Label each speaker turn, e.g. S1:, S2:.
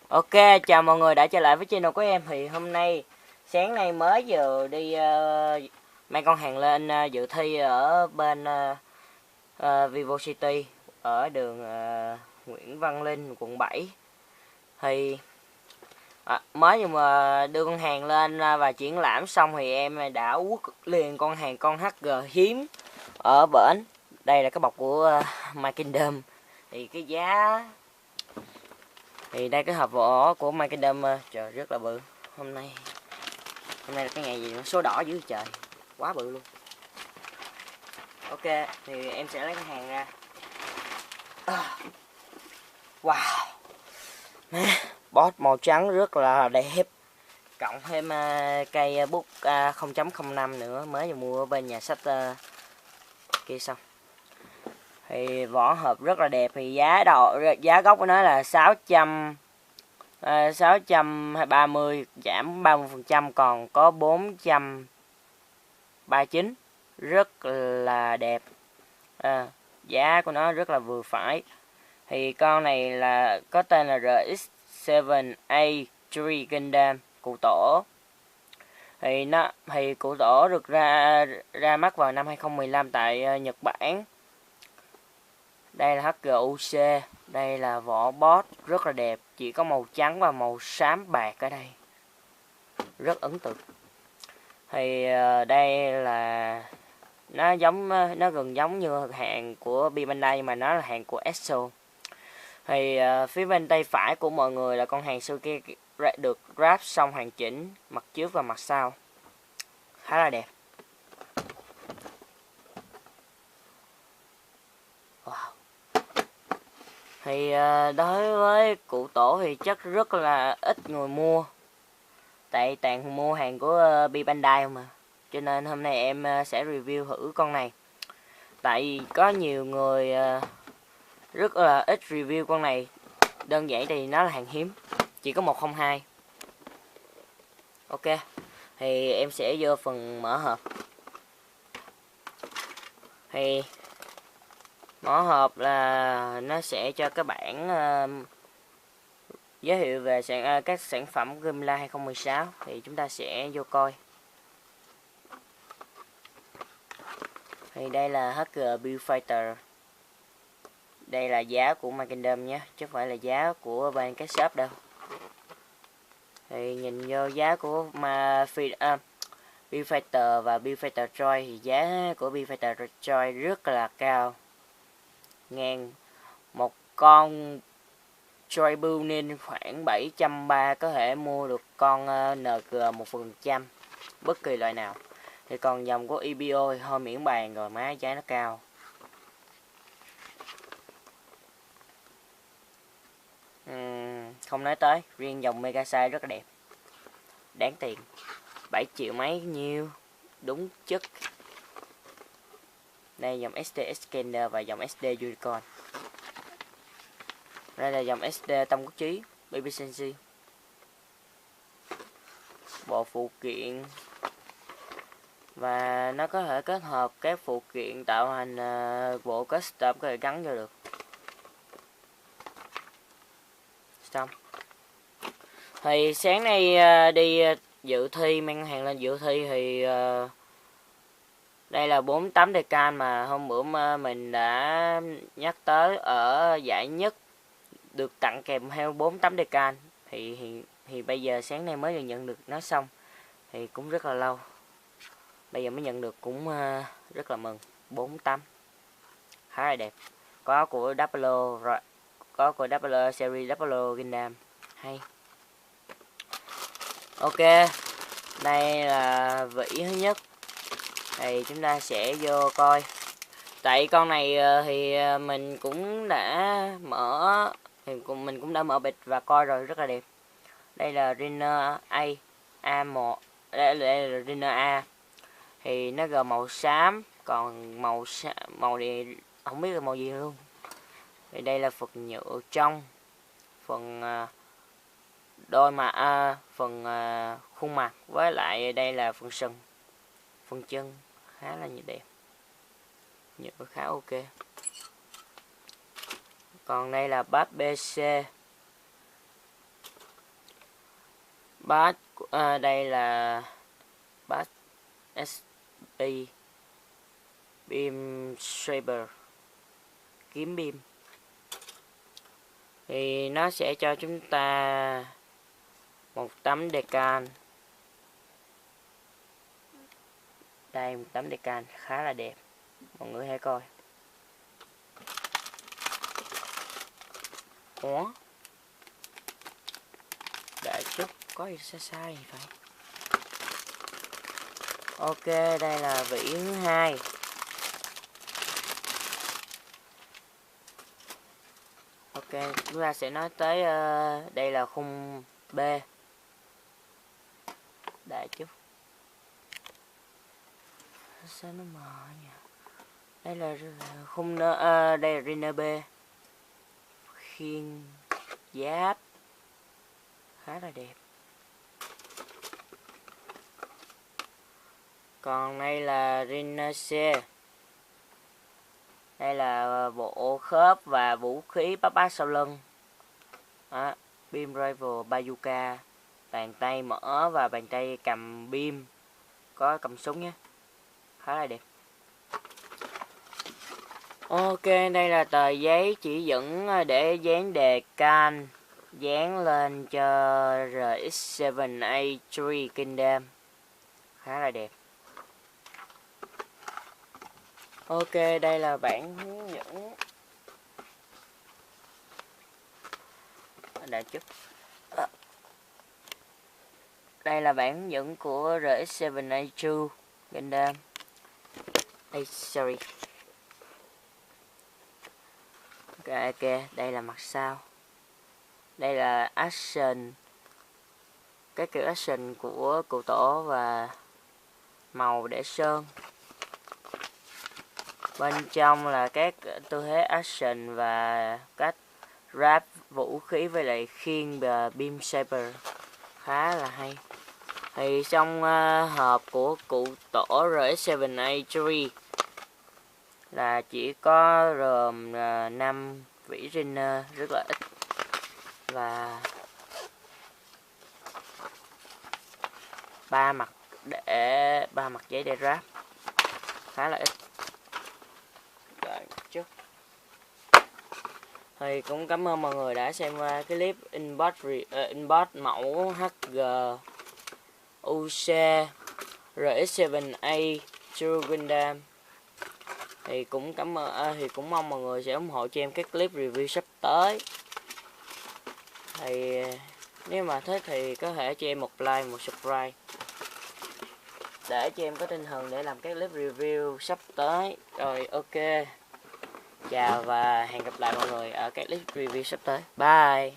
S1: Ok, chào mọi người đã trở lại với channel của em. Thì hôm nay sáng nay mới vừa đi mang con hàng lên dự thi ở bên Vivo City ở đường Nguyễn Văn Linh, quận 7. Thì mới nhưng mà đưa con hàng lên và triển lãm xong thì em đã quất liền con hàng con HG hiếm ở bển. Đây là cái bọc của My Kingdom. Thì cái giá thì đây cái hộp vỏ của My Gundam, trời rất là bự. Hôm nay là cái ngày gì nó số đỏ dữ trời, quá bự luôn. Ok, thì em sẽ lấy cái hàng ra. Wow, boss màu trắng rất là đẹp, cộng thêm cây bút 0.05 nữa, mới vừa mua ở bên nhà sách kia xong. Thì vỏ hộp rất là đẹp. Thì giá gốc của nó là 630, giảm 30%, còn có 439, rất là đẹp. Giá của nó rất là vừa phải. Thì con này là có tên là RX-78-3 Gundam cụ tổ. Thì cụ tổ được ra mắt vào năm 2015 tại Nhật Bản. Đây là HGUC, đây là vỏ boss rất là đẹp, chỉ có màu trắng và màu xám bạc ở đây, rất ấn tượng. Thì đây là nó gần giống như hàng của Bandai, mà nó là hàng của EXPO. Thì phía bên tay phải của mọi người là con hàng xưa kia được wrap xong hoàn chỉnh, mặt trước và mặt sau, khá là đẹp. Wow. Thì đối với cụ tổ thì chắc rất là ít người mua, tại toàn mua hàng của Bandai mà, cho nên hôm nay em sẽ review thử con này. Tại vì có nhiều người rất là ít review con này, đơn giản thì nó là hàng hiếm, chỉ có 102. Ok, thì em sẽ vô phần mở hộp. Thì mở hộp là nó sẽ cho các bạn giới thiệu về các sản phẩm Gundam 2016. Thì chúng ta sẽ vô coi. Thì đây là HG Build Fighter. Đây là giá của My Gundam nhé, chứ không phải là giá của bên cái shop đâu. Thì nhìn vô giá của Build Fighter và Build Fighter Troy, thì giá của Build Fighter Troy rất là cao. Một con Troy Build nên khoảng 730 có thể mua được con NG 1%, bất kỳ loại nào. Thì còn dòng của EXPO thì thôi miễn bàn rồi, má giá nó cao. Không nói tới, riêng dòng Mega Size rất là đẹp, đáng tiền, 7 triệu mấy nhiêu, đúng chất. Đây dòng SD Scanner và dòng SD Unicorn. Đây là dòng SD Tâm Quốc Chí Baby Sensi. Bộ phụ kiện, và nó có thể kết hợp các phụ kiện tạo thành bộ custom có thể gắn vô được. Xong. Thì sáng nay đi dự thi, mang hàng lên dự thi thì đây là 48 DK mà hôm bữa mình đã nhắc tới ở giải nhất, được tặng kèm theo 48 DK. Thì bây giờ sáng nay mới nhận được nó xong, thì cũng rất là lâu, bây giờ mới nhận được, cũng rất là mừng. 48 khá là đẹp, có của Double rồi, có của Double series Double Gundam hay. Ok, đây là vỉ thứ nhất. Thì chúng ta sẽ vô coi. Tại con này thì mình cũng đã mở bịch và coi rồi, rất là đẹp. Đây là Rhino A1, đây là Rhino A. Thì nó gồm màu xám, còn màu này không biết là màu gì luôn. Thì đây là phần nhựa trong, phần phần khuôn mặt, với lại đây là phần sừng, phần chân khá là đẹp, nhựa khá ok. Còn đây là bát BC. Bass đây là Bass SI Beam Saber, kiếm beam. Thì nó sẽ cho chúng ta một tấm decal. Đây, một tấm decal khá là đẹp, mọi người hãy coi. Ủa, để chút có gì sai gì phải. Ok, đây là vỉ thứ hai. Ok, chúng ta sẽ nói tới đây là khung B. Để chút. Sao nó mờ nhỉ? Đây là khung đây là Rina B. Khiên giáp khá là đẹp. Còn đây là Rina C. Đây là bộ khớp và vũ khí bắp bát sau lưng. Đó, beam rifle bazooka, bàn tay mở và bàn tay cầm beam, có cầm súng nhé, khá là đẹp. Ok, đây là tờ giấy chỉ dẫn để dán đề can, dán lên cho RX-78-3 Gundam, khá là đẹp. Ok, đây là bản hướng dẫn. Đã chút. Đây là bản hướng dẫn của RX-78-3 Gundam. Sorry. Ok, đây là mặt sau. Đây là action, cái kiểu action của cụ tổ và màu để sơn. Bên trong là các tư thế action và cách ráp vũ khí với lại khiên và beam saber, khá là hay. Thì trong hộp của cụ tổ RX-78-3 là chỉ có gồm 5 vỉ riner rất là ít và 3 mặt giấy để ráp, khá là ít. Trước thì cũng cảm ơn mọi người đã xem qua cái clip inbox mẫu HG UC RX-78 True Gundam. Thì cũng cũng mong mọi người sẽ ủng hộ cho em các clip review sắp tới. Thì nếu mà thích thì có thể cho em một like, một subscribe để cho em có tinh thần để làm các clip review sắp tới. Rồi ok, chào và hẹn gặp lại mọi người ở các clip review sắp tới. Bye.